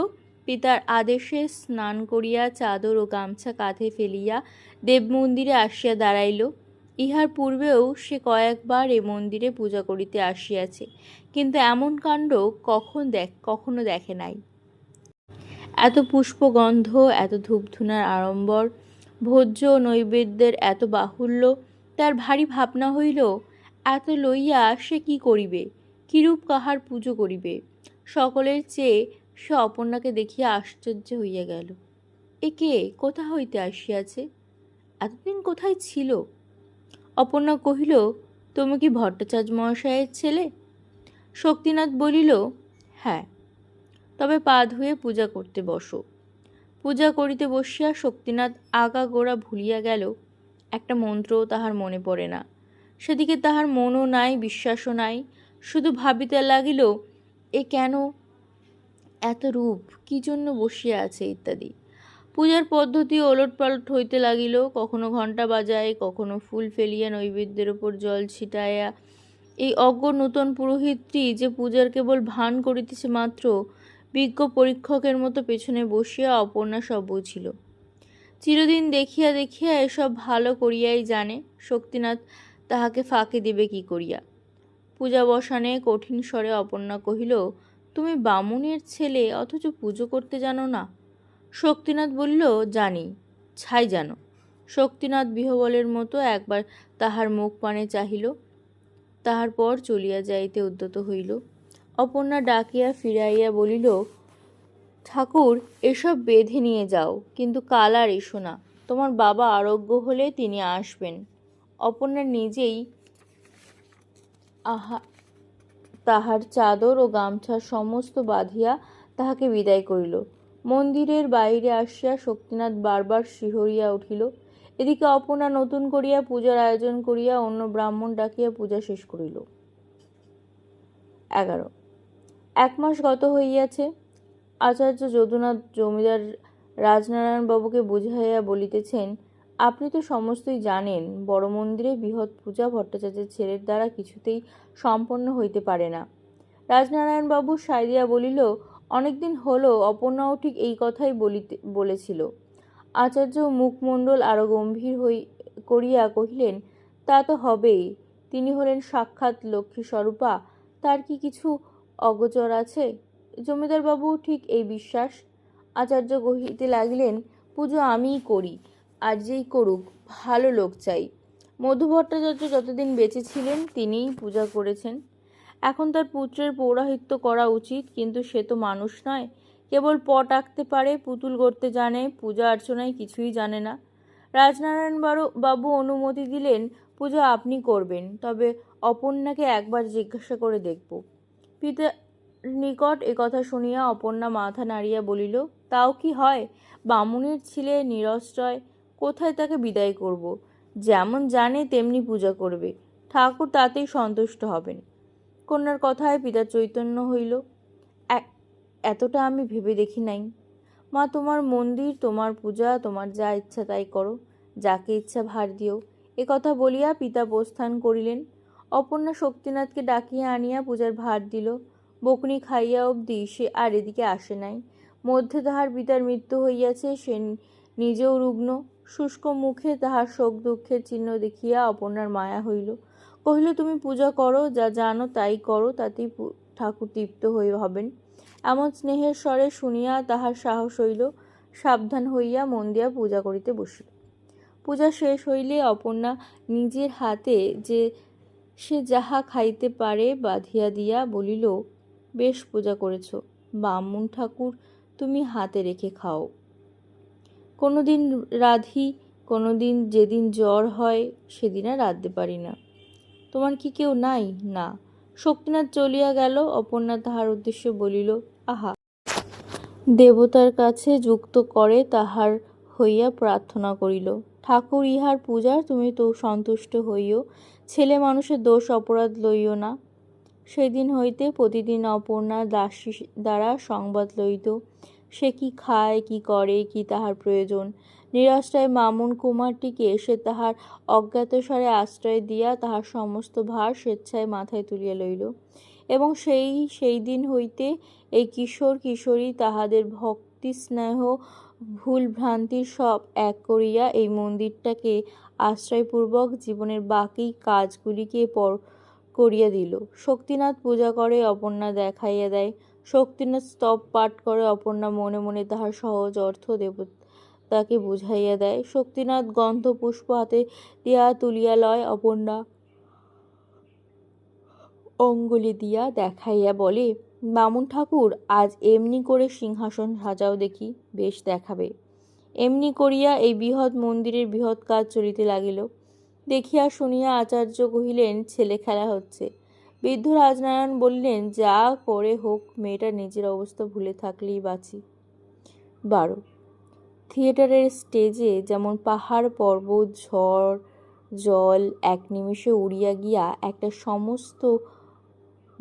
পিতার আদেশে স্নান করিয়া চাদর ও গামছা কাঁধে ফেলিয়া দেব মন্দিরে আসিয়া দাঁড়াইল। ইহার পূর্বেও সে কয়েকবার এ মন্দিরে পূজা করিতে আসিয়াছে, কিন্তু এমন কাণ্ড কখনো দেখে নাই। এত পুষ্পগন্ধ, এত ধূপধুনার আড়ম্বর, ভোজ্য নৈবেদ্যের এত বাহুল্য তার ভারী ভাবনা হইল, এত লইয়া সে কি করিবে, কিরূপ কাহার পুজো করিবে। সকলের চেয়ে সে অপর্ণাকে দেখিয়া আশ্চর্য হইয়া গেল। এ কে, কোথা হইতে আসিয়াছে, এতদিন কোথায় ছিল? অপর্ণা কহিল, তুমি কি ভট্টাচার্য মহাশয়ের ছেলে? শক্তিনাথ বলিল, হ্যাঁ। তবে পা ধুয়ে পূজা করতে বসো। পূজা করিতে বসিয়া শক্তিনাথ আগাগোড়া ভুলিয়া গেল। একটা মন্ত্রও তাহার মনে পড়ে না। সেদিকে তাহার মনও নাই, বিশ্বাসও নাই। শুধু ভাবিতে লাগিল, এ কেন, এত রূপ, কি জন্য বসিয়া আছে ইত্যাদি। পূজার পদ্ধতি ওলটপালট হইতে লাগিল। কখনো ঘণ্টা বাজায়, কখনো ফুল ফেলিয়া নৈবেদ্যের ওপর জল ছিটাইয়া। এই অজ্ঞ নূতন পুরোহিতটি যে পূজার কেবল ভান করিতেছে মাত্র, বিজ্ঞ পরীক্ষকের মতো পেছনে বসিয়া অপর্ণা সব বুঝিল। চিরদিন দেখিয়া দেখিয়া এসব ভালো করিয়াই জানে। শক্তিনাথ তাহাকে ফাঁকি দিবে কি করিয়া। পূজা বসানে কঠিন স্বরে অপর্ণা কহিল, তুমি বামুনের ছেলে, অথচ পুজো করতে জানো না? শক্তিনাথ বলিল, জানি, ছাই জানো। শক্তিনাথ বিহবলের মতো একবার তাহার মুখ পানে চাহিল, তাহার পর চলিয়া যাইতে উদ্যত হইল। অপর্ণা ডাকিয়া ফিরাইয়া বলিল, ঠাকুর, এসব বেঁধে নিয়ে যাও, কিন্তু কাল আর এসো না। তোমার বাবা আরোগ্য হলে তিনি আসবেন। অপর্ণা নিজেই তাহার চাদর ও গামছা সমস্ত বাঁধিয়া তাহাকে বিদায় করিল। মন্দিরের বাহিরে আসিয়া শক্তিনাথ বারবার শিহরিয়া উঠিল। এদিকে অপর্ণা নতুন করিয়া পূজার আয়োজন করিয়া অন্য ব্রাহ্মণ ডাকিয়া পূজা শেষ করিল। 11। 1 মাস গত হইয়াছে। আচার্য যদুনাথ জমিদার রাজনারায়ণবাবুকে বুঝাইয়া বলিতেছেন, আপনি তো সমস্তই জানেন, বড় মন্দিরে বৃহৎ পূজা ভট্টাচার্যের ছেলের দ্বারা কিছুতেই সম্পন্ন হইতে পারে না। রাজনারায়ণবাবু সায় দিয়া বলিল, অনেকদিন হলো অপর্ণাও ঠিক এই কথাই বলেছিল। আচার্য মুখমণ্ডল আরো গম্ভীর করিয়া কহিলেন, তা তো হবেই, তিনি হলেন সাক্ষাৎ লক্ষ্মী স্বরূপা, তার কি কিছু অগোচর আছে? জমিদারবাবু ঠিক এই বিশ্বাস। আচার্য কহিতে লাগিলেন, পুজো আমিই করি, আর যেই করুক, ভালো লোক চাই। মধু ভট্টাচার্য যতদিন বেঁচে ছিলেন তিনিই পূজা করেছেন। এখন তার পুত্রের পৌরোহিত্য করা উচিত, কিন্তু সে তো মানুষ নয়, কেবল পট আঁকতে পারে, পুতুল গড়তে জানে, পূজা অর্চনায় কিছুই জানে না। রাজনারায়ণ বাবু অনুমতি দিলেন, পূজা আপনি করবেন, তবে অপর্ণাকে একবার জিজ্ঞাসা করে দেখব। পিতার নিকট একথা শুনিয়া অপর্ণা মাথা নাড়িয়া বলিল, তাও কি হয়? বামুনের ছেলে, নিরশ্রয়, কোথায় তাকে বিদায় করব? যেমন জানে তেমনি পূজা করবে, ঠাকুর তাতেই সন্তুষ্ট হবেন। কন্যার কথায় পিতার চৈতন্য হইল। এতটা আমি ভেবে দেখি নাই। মা, তোমার মন্দির, তোমার পূজা, তোমার যা ইচ্ছা তাই করো, যাকে ইচ্ছা ভার দিও। একথা বলিয়া পিতা প্রস্থান করিলেন। অপর্ণা শক্তিনাথকে ডাকিয়া আনিয়া পূজার ভার দিল। বকুনি খাইয়া অবধি সে আর এদিকে আসে নাই। মধ্যে তাহার পিতার মৃত্যু হইয়াছে, সে নিজেও রুগ্ন। শুষ্ক মুখে তাহার শোক দুঃখের চিহ্ন দেখিয়া অপর্ণার মায়া হইল। কহিল, তুমি পূজা করো, যা জানো তাই করো, তাতেই ঠাকুর তৃপ্ত হবেন। এমন স্নেহের স্বরে শুনিয়া তাহার সাহস হইল। সাবধান হইয়া মন দিয়া পূজা করিতে বসিল। পূজা শেষ হইলে অপর্ণা নিজের হাতে যে সে যাহা খাইতে পারে বাঁধিয়া দিয়া বলিল, বেশ পূজা করেছ বামুন ঠাকুর, তুমি হাতে রেখে খাও। কোনোদিন রাধি, কোনোদিন যেদিন জ্বর হয় সেদিন আর রাঁধতে পারি না। তোমার কি কেউ নাই? না। শক্তিনাথ চলিয়া গেল। অপর্ণা তাহার উদ্দেশ্যে বলিল, আহা, দেবতার কাছে যুক্ত করে তাহার হইয়া প্রার্থনা করিল, ঠাকুর, ইহার পূজার তুমি তো সন্তুষ্ট হইও, ছেলে মানুষের দোষ অপরাধ লইও না। সেদিন হইতে প্রতিদিন অপর্ণার দাসী দ্বারা সংবাদ লইত, সে কি খায়, কি করে, কি তাহার প্রয়োজন। নিরাশ্রয় মামুন কুমারটিকে সে তাহার অজ্ঞাতসারে আশ্রয় দিয়া তাহার সমস্ত ভার স্বেচ্ছায় মাথায় তুলিয়া লইল, এবং সেই দিন হইতে এই কিশোর কিশোরী তাহাদের ভক্তি স্নেহ ভুল ভ্রান্তি সব এক করিয়া এই মন্দিরটাকে আশ্রয়পূর্বক জীবনের বাকি কাজগুলিকে করিয়া দিল। শক্তিনাথ পূজা করে, অপর্ণা দেখাইয়া দেয়। শক্তিনাথ স্তব পাঠ করে, অপর্ণা মনে মনে তাহার সহজ অর্থ তাকে বুঝাইয়া দেয়। শক্তিনাথ গন্ধ পুষ্প হাতে দিয়া তুলিয়া লয়। অপর্ণা অঙ্গুলি দিয়া দেখাইয়া বলে, বামুন ঠাকুর, আজ এমনি করে সিংহাসন সাজাও দেখি, বেশ দেখাবে। এমনি করিয়া এই বৃহৎ মন্দিরের বৃহৎ কাজ চলিতে লাগিল। দেখিয়া শুনিয়া আচার্য কহিলেন, ছেলে খেলা হচ্ছে। বৃদ্ধ রাজনারায়ণ বললেন, যা করে হোক, মেয়েটা নিজের অবস্থা ভুলে থাকলেই বাঁচি। 12 থিয়েটারের স্টেজে যেমন পাহাড় পর্বত ঝড় জল এক নিমেষে উড়িয়া গিয়া একটা সমস্ত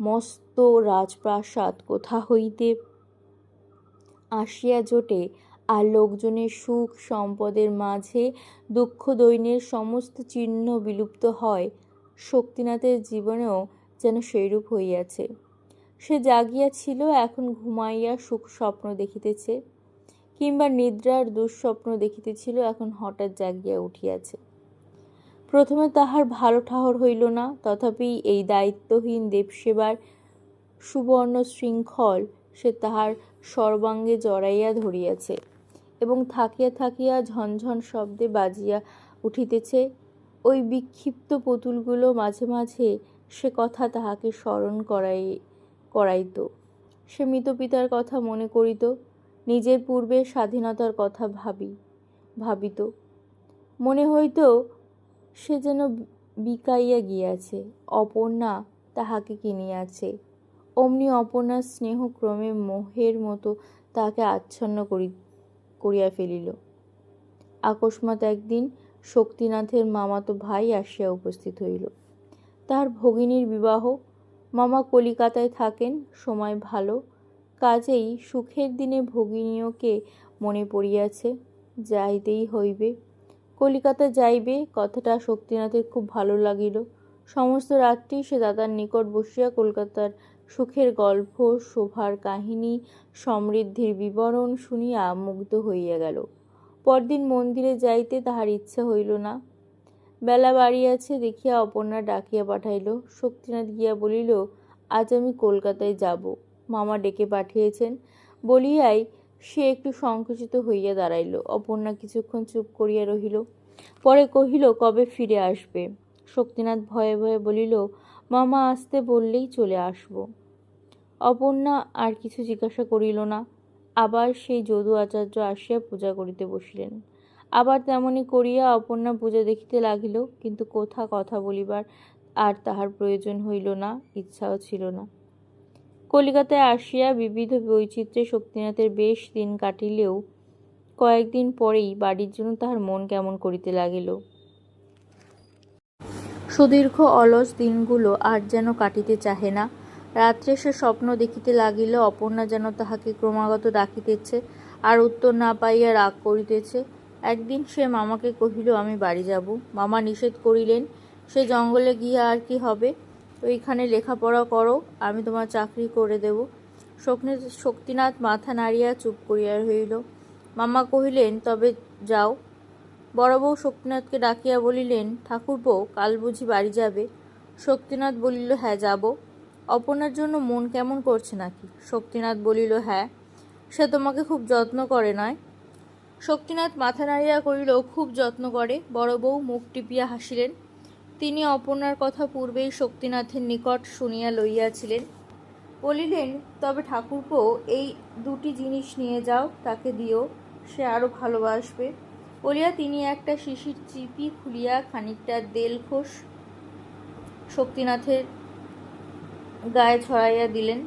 মস্ত রাজপ্রাসাদ কোথা হইতে আসিয়া জোটে, আর লোকজনের সুখ সম্পদের মাঝে দুঃখ দৈন্যের সমস্ত চিহ্ন বিলুপ্ত হয়, শক্তিনাথের জীবনেও যেন সেইরূপ হইয়াছে। সে জাগিয়াছিল, এখন ঘুমাইয়া সুখ স্বপ্ন দেখিতেছে, কিংবা নিদ্রার দুঃস্বপ্ন দেখিতেছিল, এখন হঠাৎ জাগিয়া উঠিয়াছে। প্রথমে তাহার ভালো ঠাহর হইল না, তথাপি এই দায়িত্বহীন দেবসেবার সুবর্ণ শৃঙ্খল সে তাহার সর্বাঙ্গে জড়াইয়া ধরিয়াছে এবং থাকিয়া থাকিয়া ঝনঝন শব্দে বাজিয়া উঠিতেছে। ওই বিক্ষিপ্ত পুতুলগুলো মাঝে মাঝে সে কথা তাহাকে স্মরণ করাইত। সে মৃত পিতার কথা মনে করিত, নিজের পূর্বের স্বাধীনতার কথা ভাবিত। মনে হইত সে যেন বিকাইয়া গিয়াছে, অপর্ণা তাহাকে কিনিয়াছে। অমনি অপর্ণার স্নেহ ক্রমে মোহের মতো তাহাকে আচ্ছন্ন করিয়া ফেলিল। আকস্মাৎ একদিন শক্তিনাথের মামাতো ভাই আসিয়া উপস্থিত হইল। তাহার ভগিনীর বিবাহ। মামা কলিকাতায় থাকেন, সময় ভালো, কাজেই সুখের দিনে ভগিনীকে মনে পড়িয়াছে, যাইতেই হইবে। কলিকাতা যাইবে কথাটা শক্তিনাথের খুব ভালো লাগিল। সমস্ত রাত্রি সে দাদার নিকট বসিয়া কলকাতার সুখের গল্প, শোভার কাহিনী, সমৃদ্ধির বিবরণ শুনিয়া মুগ্ধ হইয়া গেল। পরদিন মন্দিরে যাইতে তাহার ইচ্ছা হইল না। বেলা বাড়িয়াছে দেখিয়া অপর্ণা ডাকিয়া পাঠাইল। শক্তিনাথ গিয়া বলিল, আজ আমি কলকাতায় যাব, মামা ডেকে পাঠিয়েছেন। বলিয়াই সে একটু সংকুচিত হইয়া দাঁড়াইল। অপর্ণা কিছুক্ষণ চুপ করিয়া রহিল, পরে কহিল, কবে ফিরে আসবে? শক্তিনাথ ভয়ে ভয়ে বলিল, মামা আসতে বললেই চলে আসব। অপর্ণা আর কিছু জিজ্ঞাসা করিল না। আবার সেই যদু আচার্য আসিয়া পূজা করিতে বসিলেন। আবার তেমনি করিয়া অপর্ণা পূজা দেখিতে লাগিল, কিন্তু কোথা কথা বলিবার আর তাহার প্রয়োজন হইল না, ইচ্ছাও ছিল না। কলিকাতায় আসিয়া বিবিধ বৈচিত্র্যে শক্তিনাথের বেশ দিন কাটিলেও কয়েকদিন পরেই বাড়ির জন্য তাহার মন কেমন করিতে লাগিল। সুদীর্ঘ অলস দিনগুলো আর যেন কাটিতে চাহে না। রাত্রে সে স্বপ্ন দেখিতে লাগিল, অপর্ণা যেন তাহাকে ক্রমাগত ডাকিতেছে, আর উত্তর না পাইয়া রাগ করিতেছে। একদিন সে মামাকে কহিল, আমি বাড়ি যাব। মামা নিষেধ করিলেন, সে জঙ্গলে গিয়া আর কি হবে, ওইখানে লেখাপড়া করো, আমি তোমার চাকরি করে দেব। শক্তিনাথ মাথা নাড়িয়া চুপ করিয়া রহিল। মামা কহিলেন, তবে যাও। বড় বউ শক্তিনাথকে ডাকিয়া বলিলেন, ঠাকুরপো, কাল বুঝি বাড়ি যাবে? শক্তিনাথ বলিল, হ্যাঁ যাব। অপর্ণার জন্য মন কেমন করছে নাকি? শক্তিনাথ বলিল, হ্যাঁ। সে তোমাকে খুব যত্ন করে নয়? শক্তিনাথ মাথা নাড়িয়া করিল, খুব যত্ন করে। বড় বউ মুখ টিপিয়া হাসিলেন। তিনি অপর্ণার কথা পূর্বেই শক্তিনাথের নিকট শুনিয়া লইয়াছিলেন। বলিলেন, তবে ঠাকুরপো, এই দুটি জিনিস নিয়ে যাও, তাকে দিও, সে আরো ভালোবাসবে। বলিয়া তিনি একটা শিশির চিপি খুলিয়া খানিকটা দেলখোস শক্তিনাথের গায়ে ছড়াইয়া দিলেন।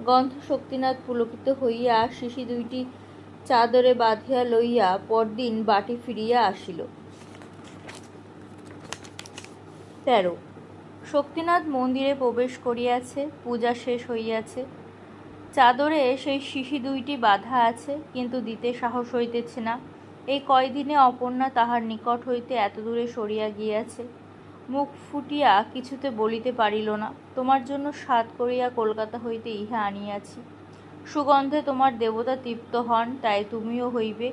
গন্ধ শক্তিনাথ পুলকিত হইয়া শিশি দুইটি চাদরে বাঁধিয়া লইয়া পরদিন বাটি ফিরিয়া আসিল। 13 শক্তিনাথ মন্দিরে প্রবেশ করিয়াছে, পূজা শেষ হইয়াছে। চাদরে সেই শিশি দুইটি বাঁধা আছে, কিন্তু দিতে সাহস হইতেছে না। এই কয়দিনে অপর্ণা তাহার নিকট হইতে এত দূরে সরিয়া গিয়াছে, মুখ ফুটিয়া কিছুতে বলিতে পারিল না। তোমার জন্য সাধ করিয়া কলকাতা হইতে ইহা আনিয়াছি। সুগন্ধে তোমার দেবতা তৃপ্ত হন, তাই তুমিও হইবে।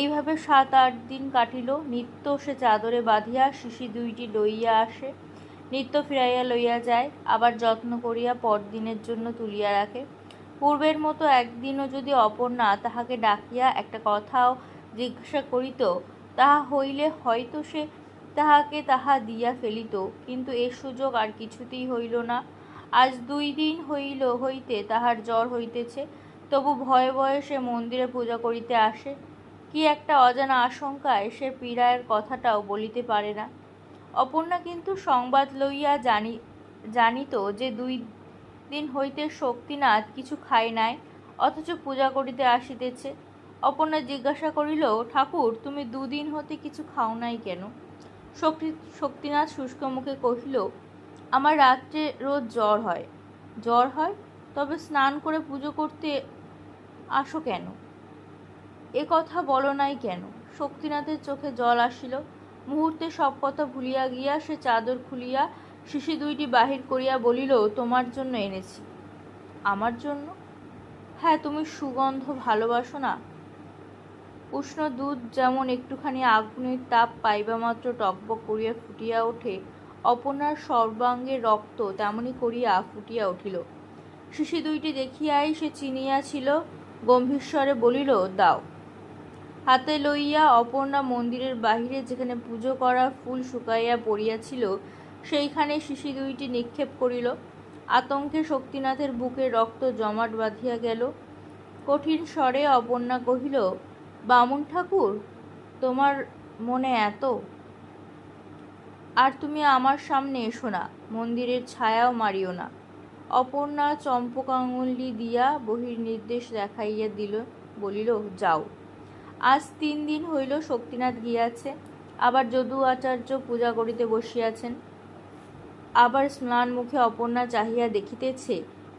এইভাবে 7-8 দিন কাটিল। নিত্য সে চাদরে বাঁধিয়া শিশি দুইটি লইয়া আসে, নিত্য ফিরাইয়া লইয়া যায়, আবার যত্ন করিয়া পরদিনের জন্য তুলিয়া রাখে। পূর্বের মতো একদিনও যদি অপর্ণা তাহাকে ডাকিয়া একটা কথাও জিজ্ঞাসা করিত, তাহা হইলে হয়তো সে তাহাকে তাহা দিয়া ফেলিত, কিন্তু এ সুযোগ আর কিছুতেই হইল না। আজ 2 দিন হইতে তাহার জ্বর হইতেছে, তবু ভয়ে ভয়ে সে মন্দিরে পূজা করিতে আসে। কি একটা অজানা আশঙ্কায় সে পীড়ায়ের কথাটাও বলিতে পারে না। অপর্ণা কিন্তু সংবাদ লইয়া জানিত যে 2 দিন হইতে শক্তিনাথ কিছু খায় নাই, অথচ পূজা করিতে আসিতেছে। অপর্ণা জিজ্ঞাসা করিল, ঠাকুর, তুমি 2 দিন হতে কিছু খাও নাই কেন? শক্তিনাথ শুষ্ক মুখে কহিল, আমার রাত্রে রোজ জ্বর হয়। জ্বর হয়? তবে স্নান করে পুজো করতে আসো কেন? এ কথা বলো নাই কেন? শক্তিনাথের চোখে জল আসিল। মুহূর্তে সব কথা ভুলিয়া গিয়া সে চাদর খুলিয়া শিশি 2টি বাহির করিয়া বলিল, তোমার জন্য এনেছি। আমার জন্য? হ্যাঁ, তুমি সুগন্ধ ভালোবাসো না? উষ্ণ দুধ যেমন একটুখানি আগুনের তাপ পাইবামাত্র টকবক করিয়া ফুটিয়া ওঠে, অপর্ণার সর্বাঙ্গে রক্ত তেমনি করিয়া ফুটিয়া উঠিল। শিশি 2টি দেখিয়াই সে চিনিয়াছিল। গম্ভীরস্বরে বলিল, দাও। হাতে লইয়া অপর্ণা মন্দিরের বাহিরে যেখানে পুজো করা ফুল শুকাইয়া পড়িয়াছিল সেইখানে শিশি 2টি নিক্ষেপ করিল। আতঙ্কে শক্তিনাথের বুকে রক্ত জমাট বাঁধিয়া গেল। কঠিন স্বরে অপর্ণা কহিল, বামুন ঠাকুর, তোমার মনে এত? আর তুমি আমার সামনে এসো না, মন্দিরের ছায়াও মারিও না। অপর্ণা চম্পকাঙ্গুলি দিয়া বহির্নির্দেশ দেখাইয়া বলিল, যাও। আজ 3 দিন হইল শক্তিনাথ গিয়াছে, আবার যদু আচার্য পূজা করিতে বসিয়াছেন। আবার স্নান মুখে অপর্ণা চাহিয়া দেখিতেছে,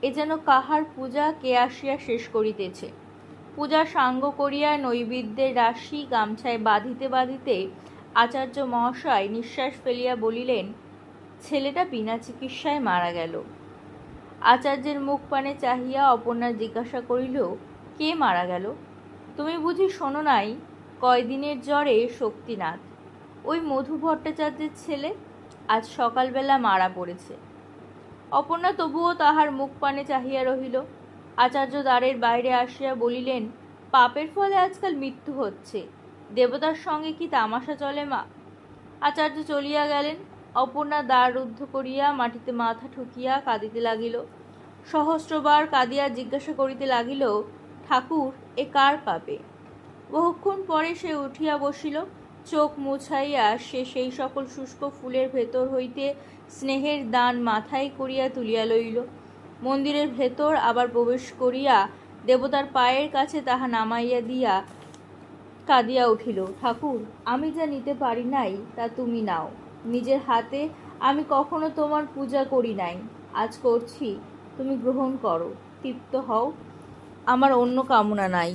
এ যেন কাহার পূজা কে আসিয়া শেষ করিতেছে। পূজা সাঙ্গ করিয়া নৈবেদ্যের রাশি গামছায় বাঁধিতে বাঁধিতে আচার্য মহাশয় নিঃশ্বাস ফেলিয়া বলিলেন, ছেলেটা বিনা চিকিৎসায় মারা গেল। আচার্যের মুখ পানে চাহিয়া অপর্ণা জিজ্ঞাসা করিল, কে মারা গেল? তুমি বুঝি শোনো নাই? কয়দিনের জ্বরে শক্তিনাথ, ওই মধু ভট্টাচার্যের ছেলে, আজ সকালবেলা মারা পড়েছে। অপর্ণা তবুও তাহার মুখ পানে চাহিয়া রহিল। আচার্য দ্বারের বাইরে আসিয়া বলিলেন, পাপের ফলে আজকাল মৃত্যু হচ্ছে, দেবতার সঙ্গে কি তামাশা চলে মা? আচার্য চলিয়া গেলেন। অপর্ণা দ্বার রুদ্ধ করিয়া মাটিতে মাথা ঠুকিয়া কাঁদিতে লাগিল। সহস্রবার কাঁদিয়া জিজ্ঞাসা করিতে লাগিল, ঠাকুর, এ কার পাপে? বহুক্ষণ পরে সে উঠিয়া বসিল। চোখ মুছাইয়া সে সেই সকল শুষ্ক ফুলের ভেতর হইতে স্নেহের দান মাথায় করিয়া তুলিয়া লইল। মন্দিরের ভেতর আবার প্রবেশ করিয়া দেবতার পায়ের কাছে তাহা নামাইয়া দিয়া কাঁদিয়া উঠিল, ঠাকুর, আমি যা নিতে পারি নাই তা তুমি নাও। নিজের হাতে আমি কখনো তোমার পূজা করি নাই, আজ করছি, তুমি গ্রহণ করো, তৃপ্ত হও, আমার অন্য কামনা নাই।